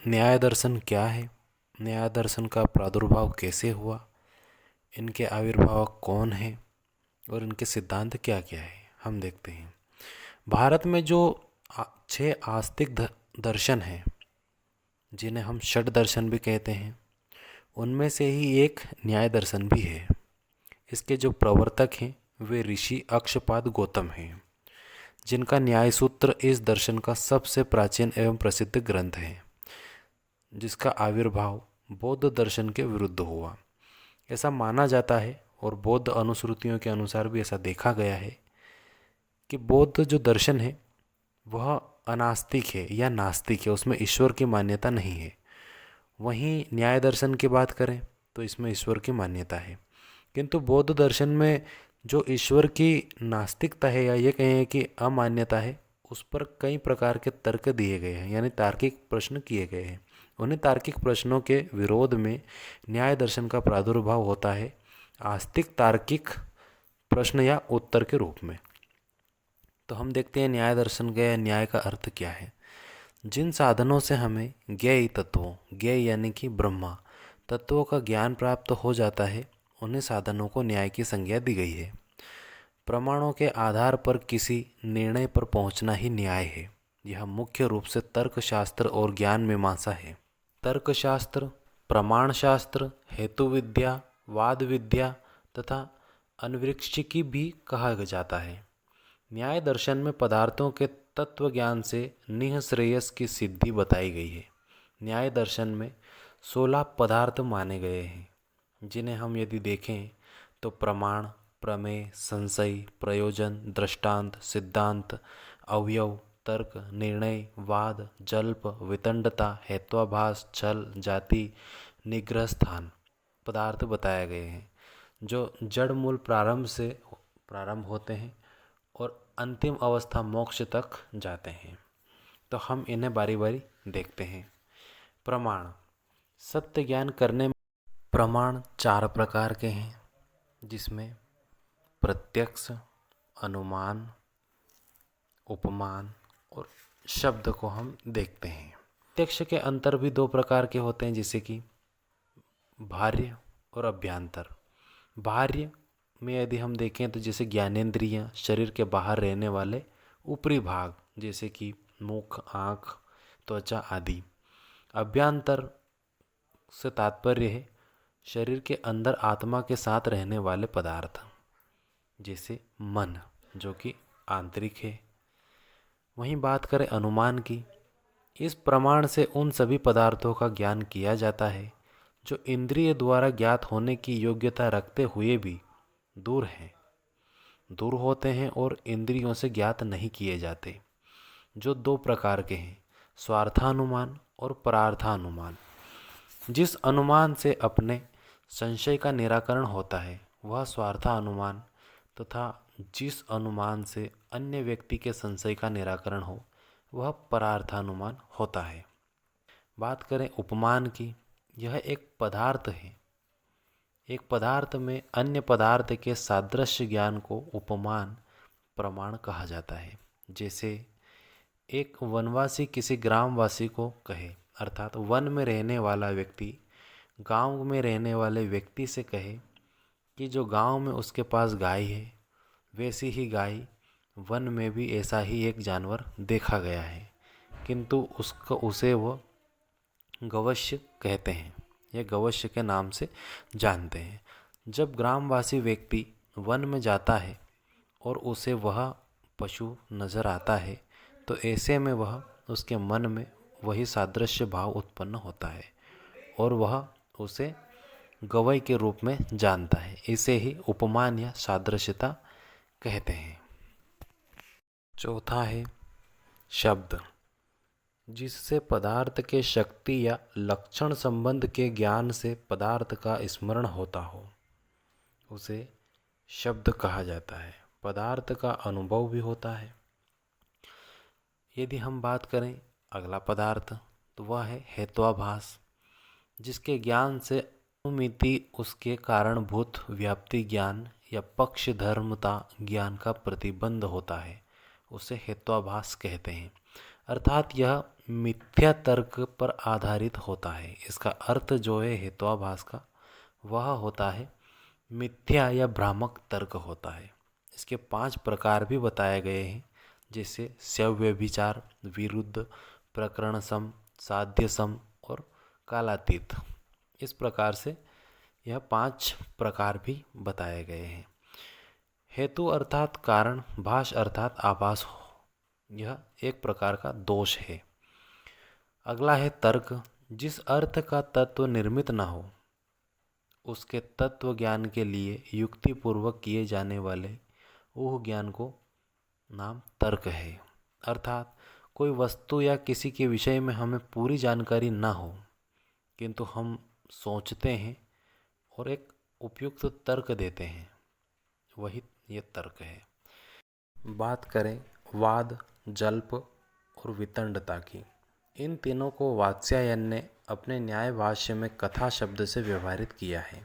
न्याय दर्शन क्या है, न्याय दर्शन का प्रादुर्भाव कैसे हुआ, इनके आविर्भावक कौन है और इनके सिद्धांत क्या क्या है, हम देखते हैं। भारत में जो 6 आस्तिक दर्शन हैं, जिन्हें हम षड दर्शन भी कहते हैं, उनमें से ही एक न्याय दर्शन भी है। इसके जो प्रवर्तक हैं वे ऋषि अक्षपाद गौतम हैं, जिनका न्याय सूत्र इस दर्शन का सबसे प्राचीन एवं प्रसिद्ध ग्रंथ है, जिसका आविर्भाव बौद्ध दर्शन के विरुद्ध हुआ, ऐसा माना जाता है। और बौद्ध अनुश्रुतियों के अनुसार भी ऐसा देखा गया है कि बौद्ध जो दर्शन है वह अनास्तिक है या नास्तिक है, उसमें ईश्वर की मान्यता नहीं है। वहीं न्याय दर्शन की बात करें तो इसमें ईश्वर की मान्यता है, किंतु बौद्ध दर्शन में जो ईश्वर की नास्तिकता है या ये कहें कि अमान्यता है, उस पर कई प्रकार के तर्क दिए गए हैं, यानी तार्किक प्रश्न किए गए हैं। उन्हें तार्किक प्रश्नों के विरोध में न्याय दर्शन का प्रादुर्भाव होता है आस्तिक तार्किक प्रश्न या उत्तर के रूप में। तो हम देखते हैं न्याय दर्शन के न्याय का अर्थ क्या है। जिन साधनों से हमें ज्ञेय तत्वों, ज्ञेय यानी कि ब्रह्मा तत्वों का ज्ञान प्राप्त हो जाता है, उन्हीं साधनों को न्याय की संज्ञा दी गई है। प्रमाणों के आधार पर किसी निर्णय पर पहुंचना ही न्याय है। यह मुख्य रूप से तर्कशास्त्र और ज्ञान मीमांसा है। तर्कशास्त्र, प्रमाण शास्त्र, हेतु विद्या, वाद विद्या तथा अन्वृक्षिकी भी कहा जाता है। न्याय दर्शन में पदार्थों के तत्व ज्ञान से निःश्रेयस की सिद्धि बताई गई है। न्याय दर्शन में 16 पदार्थ माने गए हैं, जिन्हें हम यदि देखें तो प्रमाण, प्रमेय, संशय, प्रयोजन, दृष्टांत, सिद्धांत, अवयव, तर्क, निर्णय, वाद, जल्प, वितंडता, हेत्वाभास, छल, जाति, निग्रह स्थान पदार्थ बताए गए हैं, जो जड़ मूल प्रारंभ से प्रारंभ होते हैं और अंतिम अवस्था मोक्ष तक जाते हैं। तो हम इन्हें बारी बारी देखते हैं। प्रमाण, सत्य ज्ञान करने में प्रमाण 4 प्रकार के हैं, जिसमें प्रत्यक्ष, अनुमान, उपमान और शब्द को हम देखते हैं। प्रत्यक्ष के अंतर भी 2 प्रकार के होते हैं, जैसे कि बाह्य और अभ्यंतर। बाह्य में यदि हम देखें तो जैसे ज्ञानेंद्रियां, शरीर के बाहर रहने वाले ऊपरी भाग, जैसे कि मुख, आँख, त्वचा आदि। अभ्यंतर से तात्पर्य है शरीर के अंदर आत्मा के साथ रहने वाले पदार्थ, जैसे मन, जो कि आंतरिक है। वहीं बात करें अनुमान की, इस प्रमाण से उन सभी पदार्थों का ज्ञान किया जाता है जो इंद्रिय द्वारा ज्ञात होने की योग्यता रखते हुए भी दूर होते हैं और इंद्रियों से ज्ञात नहीं किए जाते, जो 2 प्रकार के हैं, स्वार्थानुमान और परार्थानुमान। जिस अनुमान से अपने संशय का निराकरण होता है वह स्वार्थानुमान तथा जिस अनुमान से अन्य व्यक्ति के संशय का निराकरण हो वह परार्थानुमान होता है। बात करें उपमान की, यह एक पदार्थ है। एक पदार्थ में अन्य पदार्थ के सादृश्य ज्ञान को उपमान प्रमाण कहा जाता है। जैसे एक वनवासी किसी ग्रामवासी को कहे, अर्थात वन में रहने वाला व्यक्ति गांव में रहने वाले व्यक्ति से कहे कि जो गांव में उसके पास गाय है, वैसी ही गाय वन में भी ऐसा ही एक जानवर देखा गया है, किंतु उसे वो गवश्य कहते हैं या गवश्य के नाम से जानते हैं। जब ग्रामवासी व्यक्ति वन में जाता है और उसे वह पशु नज़र आता है तो ऐसे में वह उसके मन में वही सादृश्य भाव उत्पन्न होता है और वह उसे गवय के रूप में जानता है। इसे ही उपमान या सादृश्यता कहते हैं। चौथा है शब्द, जिससे पदार्थ के शक्ति या लक्षण संबंध के ज्ञान से पदार्थ का स्मरण होता हो, उसे शब्द कहा जाता है। पदार्थ का अनुभव भी होता है। यदि हम बात करें अगला पदार्थ तो वह है हेत्वाभास, जिसके ज्ञान से अनुमिति उसके कारणभूत व्याप्ति ज्ञान या पक्षधर्मता ज्ञान का प्रतिबंध होता है, उसे हेत्वाभास कहते हैं। अर्थात यह मिथ्या तर्क पर आधारित होता है। इसका अर्थ जो है हेत्वाभास का, वह होता है मिथ्या या भ्रामक तर्क होता है। इसके 5 प्रकार भी बताए गए हैं, जैसे सव्यभिचार, विरुद्ध, प्रकरण सम, साध्य सम और कालातीत। इस प्रकार से यह 5 प्रकार भी बताए गए हैं। हेतु अर्थात कारण, भाष अर्थात आभास, यह एक प्रकार का दोष है। अगला है तर्क। जिस अर्थ का तत्व निर्मित न हो उसके तत्व ज्ञान के लिए युक्तिपूर्वक किए जाने वाले ऊह ज्ञान को नाम तर्क है। अर्थात कोई वस्तु या किसी के विषय में हमें पूरी जानकारी ना हो, किंतु हम सोचते हैं और एक उपयुक्त तर्क देते हैं, वही ये तर्क है। बात करें वाद, जल्प और वितंडता की। इन तीनों को वात्स्यायन ने अपने न्याय भाष्य में कथा शब्द से व्यवहारित किया है।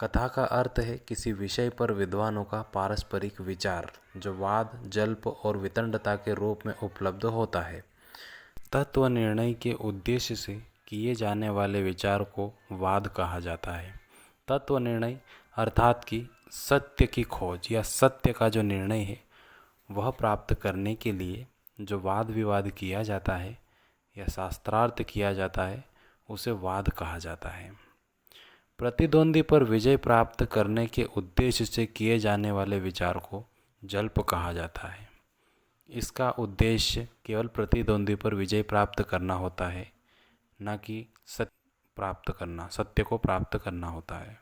कथा का अर्थ है किसी विषय पर विद्वानों का पारस्परिक विचार, जो वाद, जल्प और वितंडता के रूप में उपलब्ध होता है। तत्व निर्णय के उद्देश्य से किए जाने वाले विचार को वाद कहा जाता है। तत्व निर्णय अर्थात कि सत्य की खोज या सत्य का जो निर्णय है वह प्राप्त करने के लिए जो वाद विवाद किया जाता है या शास्त्रार्थ किया जाता है उसे वाद कहा जाता है। प्रतिद्वंदी पर विजय प्राप्त करने के उद्देश्य से किए जाने वाले विचार को जल्प कहा जाता है। इसका उद्देश्य केवल प्रतिद्वंदी पर विजय प्राप्त करना होता है, न कि सत्य को प्राप्त करना होता है।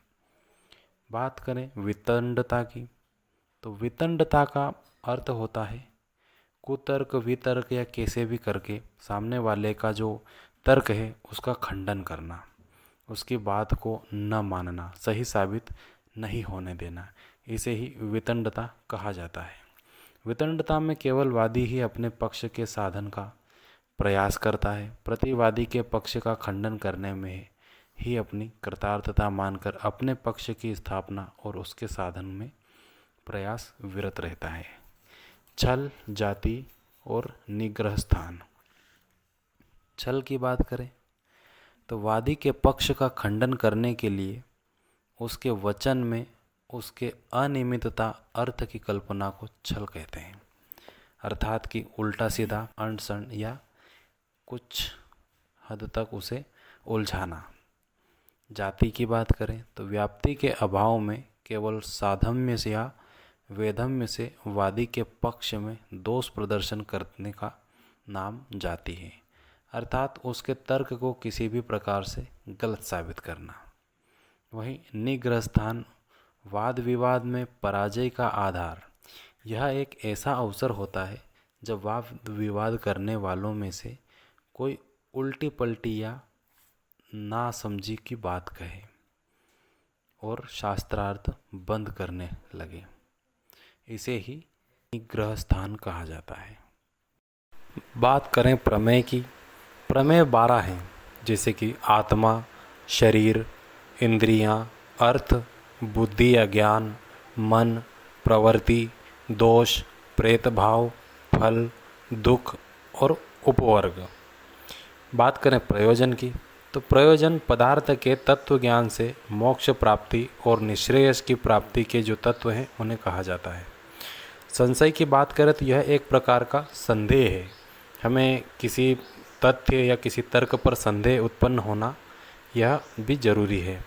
बात करें वितंडता की, तो वितंडता का अर्थ होता है कुतर्क, वितर्क या कैसे भी करके सामने वाले का जो तर्क है उसका खंडन करना, उसकी बात को न मानना, सही साबित नहीं होने देना, इसे ही वितंडता कहा जाता है। वितंडता में केवल वादी ही अपने पक्ष के साधन का प्रयास करता है, प्रतिवादी के पक्ष का खंडन करने में ही अपनी कृतार्थता मानकर अपने पक्ष की स्थापना और उसके साधन में प्रयास विरत रहता है। छल, जाति और निग्रह स्थान। छल की बात करें तो वादी के पक्ष का खंडन करने के लिए उसके वचन में उसके अनियमितता अर्थ की कल्पना को छल कहते हैं। अर्थात कि उल्टा सीधा, अणसण या कुछ हद तक उसे उलझाना। जाति की बात करें तो व्याप्ति के अभाव में केवल साधम्य से या वेधम्य से वादी के पक्ष में दोष प्रदर्शन करने का नाम जाति है। अर्थात उसके तर्क को किसी भी प्रकार से गलत साबित करना। वहीं निग्रह स्थान, वाद विवाद में पराजय का आधार। यह एक ऐसा अवसर होता है जब वाद विवाद करने वालों में से कोई उल्टी पलटी या नासमझी की बात कहे और शास्त्रार्थ बंद करने लगे, इसे ही निग्रह स्थान कहा जाता है। बात करें प्रमेय की, प्रमेय 12 हैं, जैसे कि आत्मा, शरीर, इंद्रियां, अर्थ, बुद्धि या ज्ञान, मन, प्रवृत्ति, दोष, प्रेत भाव, फल, दुख और उपवर्ग। बात करें प्रयोजन की, तो प्रयोजन पदार्थ के तत्व ज्ञान से मोक्ष प्राप्ति और निश्रेयस की प्राप्ति के जो तत्व हैं उन्हें कहा जाता है। संशय की बात करें तो यह एक प्रकार का संदेह है। हमें किसी तथ्य या किसी तर्क पर संदेह उत्पन्न होना यह भी जरूरी है।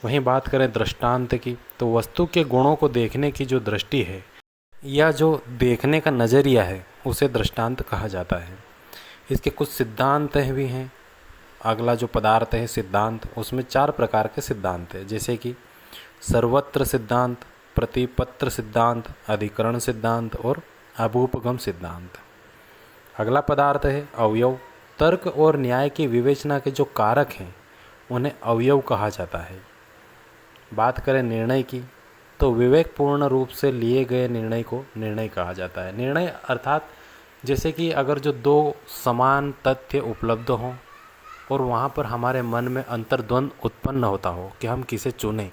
वहीं बात करें दृष्टांत की, तो वस्तु के गुणों को देखने की जो दृष्टि है या जो देखने का नज़रिया है उसे दृष्टांत कहा जाता है। इसके कुछ सिद्धांत भी हैं। अगला जो पदार्थ है सिद्धांत, उसमें 4 प्रकार के सिद्धांत हैं, जैसे कि सर्वत्र सिद्धांत, प्रतिपत्र सिद्धांत, अधिकरण सिद्धांत और अभूपगम सिद्धांत। अगला पदार्थ है अवयव। तर्क और न्याय की विवेचना के जो कारक हैं उन्हें अवयव कहा जाता है। बात करें निर्णय की, तो विवेकपूर्ण रूप से लिए गए निर्णय को निर्णय कहा जाता है। निर्णय अर्थात जैसे कि अगर जो 2 समान तथ्य उपलब्ध हों और वहाँ पर हमारे मन में अंतर्द्वंद उत्पन्न होता हो कि हम किसे चुनें,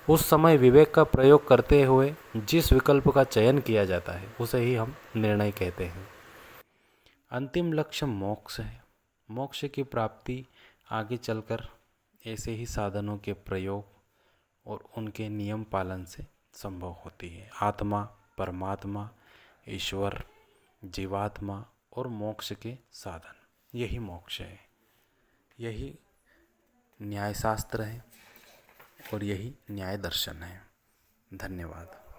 उस समय विवेक का प्रयोग करते हुए जिस विकल्प का चयन किया जाता है उसे ही हम निर्णय कहते हैं। अंतिम लक्ष्य मोक्ष है। मोक्ष की प्राप्ति आगे चलकर ऐसे ही साधनों के प्रयोग और उनके नियम पालन से संभव होती है। आत्मा, परमात्मा, ईश्वर, जीवात्मा और मोक्ष के साधन, यही मोक्ष है। यही न्याय शास्त्र है और यही न्याय दर्शन है। धन्यवाद।